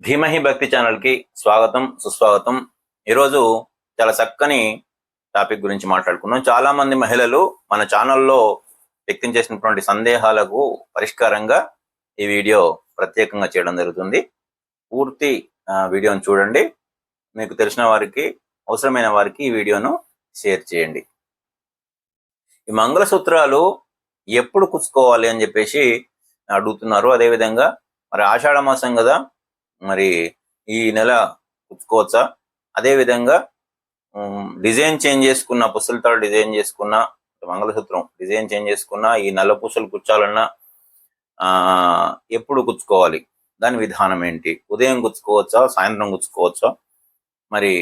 భీమహి భక్తి ఛానల్కి స్వాగతం సుస్వాగతం. ఈరోజు చాలా చక్కని టాపిక్ గురించి మాట్లాడుకున్నాం. చాలా మంది మహిళలు మన ఛానల్లో వ్యక్తం చేసినటువంటి సందేహాలకు పరిష్కారంగా ఈ వీడియో ప్రత్యేకంగా చేయడం జరుగుతుంది. పూర్తి వీడియోను చూడండి. మీకు తెలిసిన వారికి, అవసరమైన వారికి ఈ వీడియోను షేర్ చేయండి. ఈ మంగళసూత్రాలు ఎప్పుడు కుచ్చుకోవాలి అని చెప్పేసి అడుగుతున్నారు. అదేవిధంగా మరి ఆషాఢ మాసం కదా, మరి ఈ నెల కుచ్చుకోవచ్చా? అదేవిధంగా డిజైన్ చేంజ్ చేసుకున్న, పుస్తలతో డిజైన్ చేసుకున్న మంగళసూత్రం డిజైన్ చేంజ్ చేసుకున్న ఈ నల్ల పూసలు కుచ్చాలన్నా ఎప్పుడు కుచ్చుకోవాలి? దాని విధానం ఏంటి? ఉదయం కుచ్చుకోవచ్చా, సాయంత్రం కుచ్చుకోవచ్చా? మరి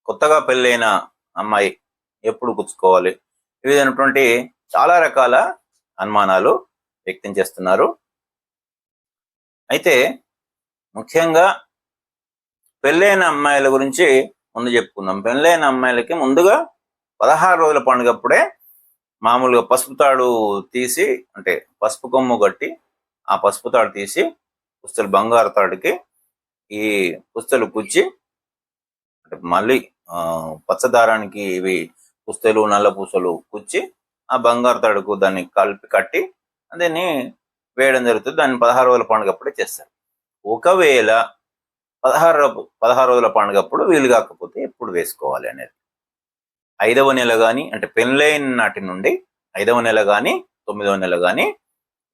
కొత్తగా పెళ్ళైన అమ్మాయి ఎప్పుడు కుచ్చుకోవాలి? ఈ విధమైనటువంటి చాలా రకాల అనుమానాలు వ్యక్తం చేస్తున్నారు. అయితే ముఖ్యంగా పెళ్ళైన అమ్మాయిల గురించి ముందు చెప్పుకుందాం. పెళ్ళైన అమ్మాయిలకి ముందుగా 16 రోజుల పండుగప్పుడే మామూలుగా పసుపు తాడు తీసి, అంటే పసుపు కొమ్ము కట్టి ఆ పసుపు తాడు తీసి పుస్తలు బంగారు తాడుకి ఈ పుస్తలు కుచ్చి, అంటే మళ్ళీ పచ్చదారానికి ఇవి పుస్తలు నల్ల పూసలు కుచ్చి ఆ బంగారు తాడుకు దాన్ని కలిపి కట్టి దాన్ని వేయడం జరుగుతుంది. దాన్ని 16 రోజుల పండుగప్పుడే చేస్తారు. ఒకవేళ 16 రోజుల పండుగప్పుడు వీలు కాకపోతే ఎప్పుడు వేసుకోవాలి అనేది 5వ నెల కానీ, అంటే పెళ్ళైన నాటి నుండి 5వ నెల కానీ 9వ నెల కానీ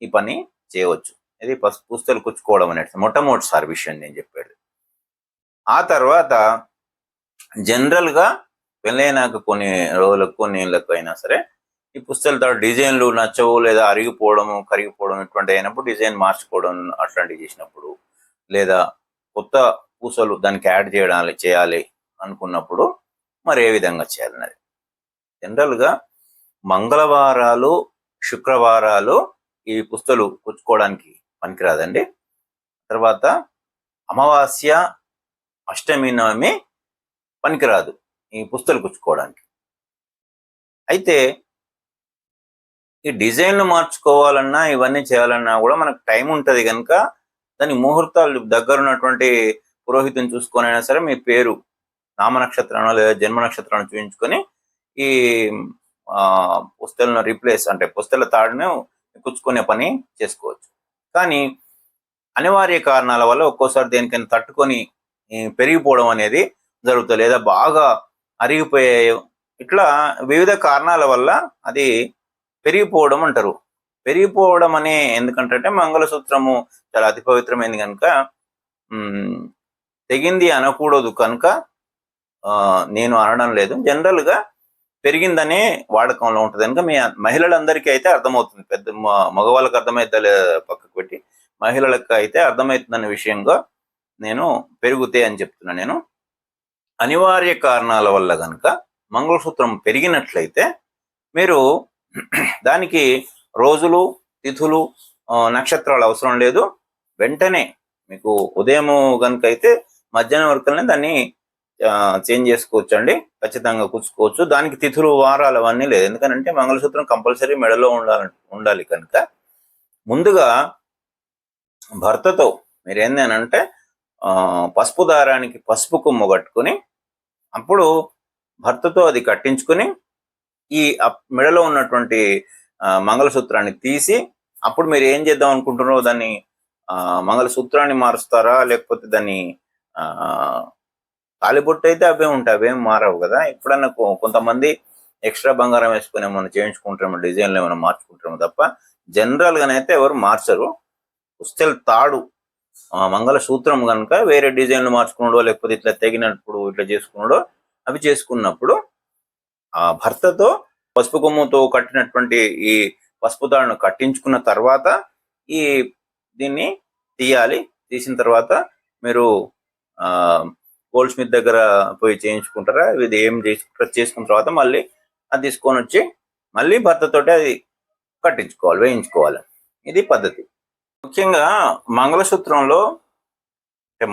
ఈ పని చేయవచ్చు. ఇది పుస్తలు కుచ్చుకోవడం అనేది మొట్టమొదటిసారి విషయం నేను చెప్పేది. ఆ తర్వాత జనరల్గా పెళ్ళైనాక కొన్ని రోజులకు, కొన్ని ఏళ్ళకు అయినా సరే ఈ పుస్తలతో డిజైన్లు నచ్చవు, లేదా అరిగిపోవడము, కరిగిపోవడం ఇటువంటి అయినప్పుడు డిజైన్ మార్చుకోవడం అట్లాంటివి చేసినప్పుడు, లేదా కొత్త పూసలు దానికి యాడ్ చేయాలి అనుకున్నప్పుడు మరి ఏ విధంగా చేయాలన్నది. జనరల్గా మంగళవారాలు, శుక్రవారాలు ఈ పుస్తలు కుచ్చుకోవడానికి పనికిరాదండి. తర్వాత అమావాస్య, అష్టమి, నవమి పనికిరాదు ఈ పుస్తలు కుచ్చుకోవడానికి. అయితే ఈ డిజైన్లు మార్చుకోవాలన్నా, ఇవన్నీ చేయాలన్నా కూడా మనకు టైం ఉంటుంది కనుక దాని ముహూర్తాలు దగ్గర ఉన్నటువంటి పురోహితుని చూసుకొని అయినా సరే మీ పేరు, నామ నక్షత్రాన్ని లేదా జన్మ నక్షత్రాన్ని చూపించుకొని ఈ పుస్తలను రీప్లేస్, అంటే పుస్తల తాడును కుచ్చుకునే పని చేసుకోవచ్చు. కానీ అనివార్య కారణాల వల్ల ఒక్కోసారి దేనికైనా తట్టుకొని పెరిగిపోవడం అనేది జరుగుతుంది, లేదా బాగా అరిగిపోయాయి, ఇట్లా వివిధ కారణాల వల్ల అది పెరిగిపోవడం అంటారు. పెరిగిపోవడం అనే ఎందుకంటే మంగళసూత్రము చాలా అతి పవిత్రమైనది కనుక తెగింది అనకూడదు కనుక నేను అనడం లేదు. జనరల్గా పెరిగిందనే వాడకంలో ఉంటుంది కనుక మీ మహిళలందరికీ అయితే అర్థమవుతుంది. పెద్ద మగవాళ్ళకి అర్థమైతే పక్కకు పెట్టి మహిళలకు అయితే అర్థమవుతుందనే విషయంగా నేను పెరుగుతాయి అని చెప్తున్నా. నేను అనివార్య కారణాల వల్ల కనుక మంగళసూత్రం పెరిగినట్లయితే మీరు దానికి రోజులు, తిథులు, నక్షత్రాలు అవసరం లేదు. వెంటనే మీకు ఉదయం కనుక అయితే మధ్యాహ్నం వరకునే దాన్ని చేంజ్ చేసుకోవచ్చు అండి. ఖచ్చితంగా కుచ్చుకోవచ్చు. దానికి తిథులు, వారాలు అవన్నీ లేదు. ఎందుకంటే మంగళసూత్రం కంపల్సరీ మెడలో ఉండాలి కనుక ముందుగా భర్తతో మీరు ఏంటంటే పసుపు దారానికి పసుపు కొమ్ము కట్టుకుని అప్పుడు భర్తతో అది కట్టించుకుని ఈ మెడలో ఉన్నటువంటి మంగళసూత్రాన్ని తీసి అప్పుడు మీరు ఏం చేద్దాం అనుకుంటున్నారో దాన్ని మంగళసూత్రాన్ని మారుస్తారా, లేకపోతే దాన్ని తాలిబొట్టు అయితే అవే ఉంటాయి, అవేం మారవు కదా. ఎప్పుడన్నా కొంతమంది ఎక్స్ట్రా బంగారం వేసుకుని ఏమైనా చేయించుకుంటారేమో, డిజైన్లు ఏమైనా మార్చుకుంటారేమో తప్ప జనరల్గానైతే ఎవరు మార్చరు. పుస్తల తాడు మంగళసూత్రం కనుక వేరే డిజైన్లు మార్చుకున్నాడో, లేకపోతే ఇట్లా తెగినప్పుడు ఇట్లా చేసుకున్నాడో అవి చేసుకున్నప్పుడు ఆ భర్తతో పసుపు కొమ్ముతో కట్టినటువంటి ఈ పసుపు తాడును కట్టించుకున్న తర్వాత ఈ దీన్ని తీయాలి. తీసిన తర్వాత మీరు గోల్డ్ స్మిత్ దగ్గర పోయి చేయించుకుంటారా, ఇది ఏం చేసుకున్న తర్వాత మళ్ళీ అది తీసుకొని వచ్చి మళ్ళీ భర్తతోటి అది కట్టించుకోవాలి, వేయించుకోవాలి. ఇది పద్ధతి. ముఖ్యంగా మంగళసూత్రంలో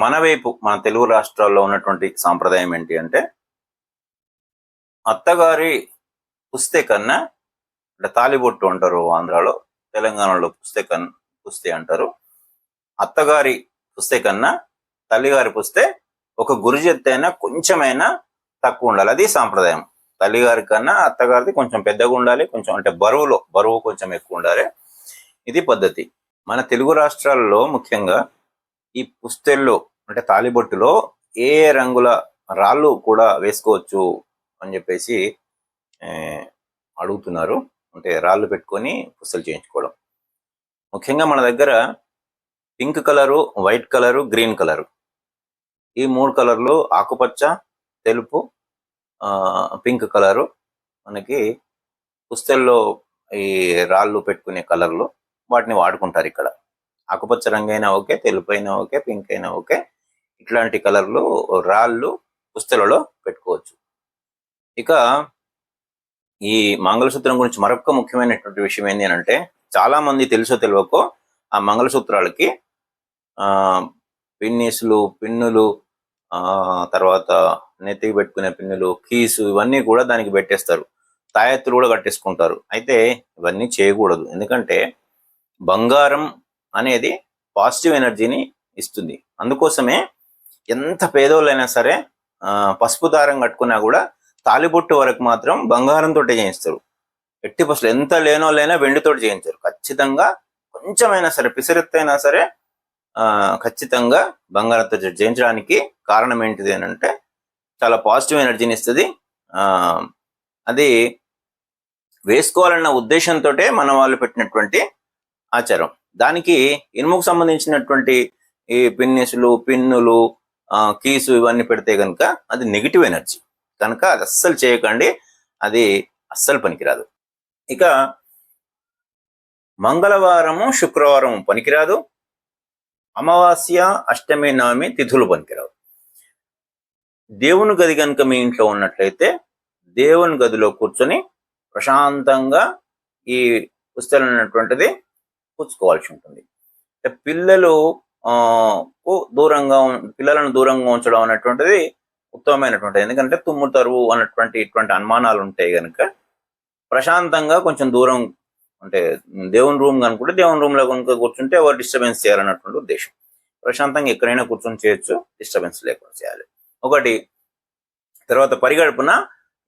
మన వైపు, మన తెలుగు రాష్ట్రాల్లో ఉన్నటువంటి సాంప్రదాయం ఏంటి అంటే అత్తగారి పుస్తే కన్నా, అంటే తాలిబొట్టు అంటారు ఆంధ్రాలో, తెలంగాణలో పుస్తే అంటారు. అత్తగారి పుస్తే కన్నా తల్లిగారి పుస్తే ఒక గురుజి ఎత్తైనా కొంచెమైనా తక్కువ ఉండాలి. అది సాంప్రదాయం. తల్లిగారి కన్నా అత్తగారిది కొంచెం పెద్దగా ఉండాలి, కొంచెం అంటే బరువు కొంచెం ఎక్కువ ఉండాలి. ఇది పద్ధతి. మన తెలుగు రాష్ట్రాల్లో ముఖ్యంగా ఈ పుస్తెల్లో అంటే తాలిబొట్టులో ఏ రంగుల రాళ్ళు కూడా వేసుకోవచ్చు అని చెప్పేసి అడుగుతున్నారు. అంటే రాళ్ళు పెట్టుకొని పుస్తలు చేయించుకోవడం. ముఖ్యంగా మన దగ్గర pink colour, white colour, green colour, ఈ 3 కలర్లు, ఆకుపచ్చ, తెలుపు, పింక్ కలరు మనకి పుస్తల్లో ఈ రాళ్ళు పెట్టుకునే కలర్లు, వాటిని వాడుకుంటారు ఇక్కడ. ఆకుపచ్చ రంగు అయినా ఓకే, తెలుపు అయినా ఓకే, పింక్ అయినా ఓకే, ఇట్లాంటి కలర్లు రాళ్ళు పుస్తలలో పెట్టుకోవచ్చు. ఇక ఈ మంగళసూత్రం గురించి మరొక ముఖ్యమైనటువంటి విషయం ఏంటి అంటే, చాలా మంది తెలుసో తెలియకో ఆ మంగళసూత్రాలకి పిన్నీసులు, పిన్నులు, తర్వాత నెత్తికి పెట్టుకునే పిన్నులు, కీసు, ఇవన్నీ కూడా దానికి పెట్టేస్తారు. తాయెత్తులు కూడా కట్టేసుకుంటారు. అయితే ఇవన్నీ చేయకూడదు. ఎందుకంటే బంగారం అనేది పాజిటివ్ ఎనర్జీని ఇస్తుంది. అందుకోసమే ఎంత పేదోళ్ళైనా సరే పసుపు దారం కట్టుకున్నా కూడా తాలిబొట్టు వరకు మాత్రం బంగారంతో చేయిస్తారు. ఎట్టి పసులు ఎంత లేనోళ్ళైనా వెండితో చేయించారు. ఖచ్చితంగా కొంచెమైనా సరే, పిసరెత్తైనా సరే ఖచ్చితంగా బంగారంతో చేయించడానికి కారణం ఏంటిది అని అంటే, చాలా పాజిటివ్ ఎనర్జీని ఇస్తుంది. అది వేసుకోవాలన్న ఉద్దేశంతో మన వాళ్ళు పెట్టినటువంటి ఆచారం. దానికి ఇనుముకు సంబంధించినటువంటి ఈ పిన్నిసులు, పిన్నులు, కీసు ఇవన్నీ పెడితే కనుక అది నెగిటివ్ ఎనర్జీ. కనుక అది అస్సలు చేయకండి. అది అస్సలు పనికిరాదు. ఇక మంగళవారము, శుక్రవారం పనికిరాదు. అమావాస్య, అష్టమి, నవమి తిథులు పనికిరావు. దేవుని గది కనుక మీ ఇంట్లో ఉన్నట్లయితే దేవుని గదిలో కూర్చొని ప్రశాంతంగా ఈ పుస్తకం అనేటువంటిది పుచ్చుకోవాల్సి ఉంటుంది. పిల్లలను దూరంగా ఉంచడం అనేటువంటిది ఉత్తమమైనటువంటిది. ఎందుకంటే తుమ్ము తరువు ఇటువంటి అనుమానాలు ఉంటాయి కనుక ప్రశాంతంగా కొంచెం దూరం, అంటే దేవుని రూమ్ కనుకుంటే దేవుని రూమ్లో కనుక కూర్చుంటే ఎవరు డిస్టర్బెన్స్ చేయాలన్నటువంటి ఉద్దేశం. ప్రశాంతంగా ఎక్కడైనా కూర్చొని చేయొచ్చు, డిస్టర్బెన్స్ లేకుండా చేయాలి. ఒకటి. తర్వాత పరిగడుపున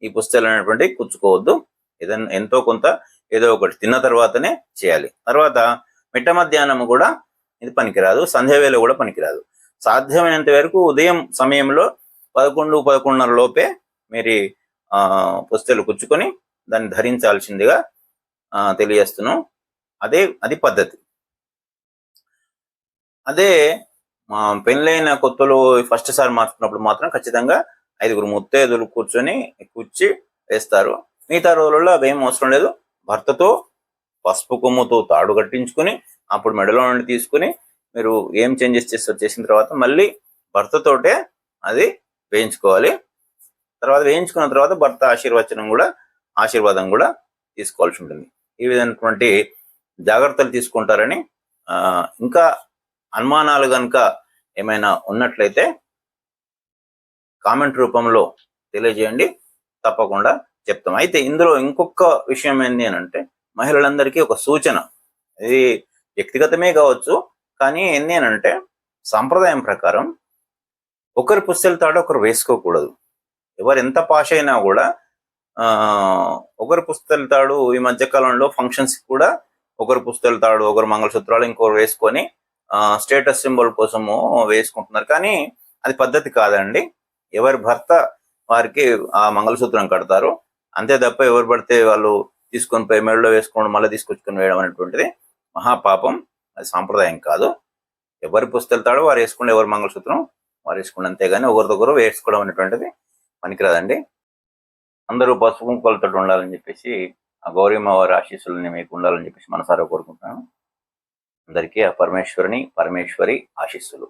ఈ పుస్తకాలు అనేటువంటి కూర్చుకోవద్దు. ఏదైనా ఎంతో కొంత ఏదో ఒకటి తిన్న తర్వాతనే చేయాలి. తర్వాత మిట్ట మధ్యాహ్నం కూడా ఇది పనికిరాదు. సంధ్యావేళ కూడా పనికిరాదు. సాధ్యమైనంత వరకు ఉదయం సమయంలో 11-11:30 లోపే మీరు పుస్తకాలు కూర్చుకొని దాన్ని ధరించాల్సిందిగా తెలియజేస్తున్నాం. అది పద్ధతి. అదే పెళ్ళైన కొత్తలో ఫస్ట్ సారి మార్చుకున్నప్పుడు మాత్రం ఖచ్చితంగా 5 ముత్తైదులు కూర్చి వేస్తారు. మిగతా రోజులలో అవేం అవసరం లేదు. భర్తతో పసుపు కొమ్ముతో తాడు కట్టించుకుని అప్పుడు మెడలో నుండి తీసుకుని మీరు ఏం చేంజెస్ చేసిన తర్వాత మళ్ళీ భర్తతోటే అది వేయించుకోవాలి. తర్వాత వేయించుకున్న తర్వాత భర్త ఆశీర్వాదం కూడా తీసుకోవాల్సి ఉంటుంది. ఈ విధమైనటువంటి జాగ్రత్తలు తీసుకుంటారని, ఇంకా అనుమానాలు కనుక ఏమైనా ఉన్నట్లయితే కామెంట్ రూపంలో తెలియజేయండి, తప్పకుండా చెప్తాం. అయితే ఇందులో ఇంకొక విషయం ఏంటి అని అంటే, మహిళలందరికీ ఒక సూచన. ఇది వ్యక్తిగతమే కావచ్చు, కానీ ఏంటి అని అంటే సాంప్రదాయం ప్రకారం ఒకరి పుస్తెల తాడు ఒకరు వేసుకోకూడదు. ఎవరు ఎంత పాష్ అయినా కూడా ఒకరు పుస్తెల తాడు, ఈ మధ్యకాలంలో ఫంక్షన్స్ కూడా ఒకరు పుస్తెల తాడు, ఒకరు మంగళసూత్రాలు ఇంకొకరు వేసుకొని స్టేటస్ సింబల్ కోసము వేసుకుంటున్నారు. కానీ అది పద్ధతి కాదండి. ఎవరి భర్త వారికి ఆ మంగళసూత్రం కడతారు, అంతే తప్ప ఎవరు పడితే వాళ్ళు తీసుకొని పోయి మెడలో వేసుకోవడం, మళ్ళీ తీసుకొచ్చుకొని వేయడం అనేటువంటిది మహాపాపం. అది సాంప్రదాయం కాదు. ఎవరి పుస్తెల తాడు వారు వేసుకుంటే, ఎవరి మంగళసూత్రం వారు వేసుకుంటే, అంతేగాని ఒకరిదొకరు వేసుకోవడం అనేటువంటిది పనికిరాదండి. అందరూ పసుపు కుంకుమలతో ఉండాలని చెప్పేసి, ఆ గౌరీమ్మ వారి ఆశీస్సులని మీకు ఉండాలని చెప్పేసి మనసారా కోరుకుంటున్నాను. అందరికీ ఆ పరమేశ్వరి ఆశీస్సులు.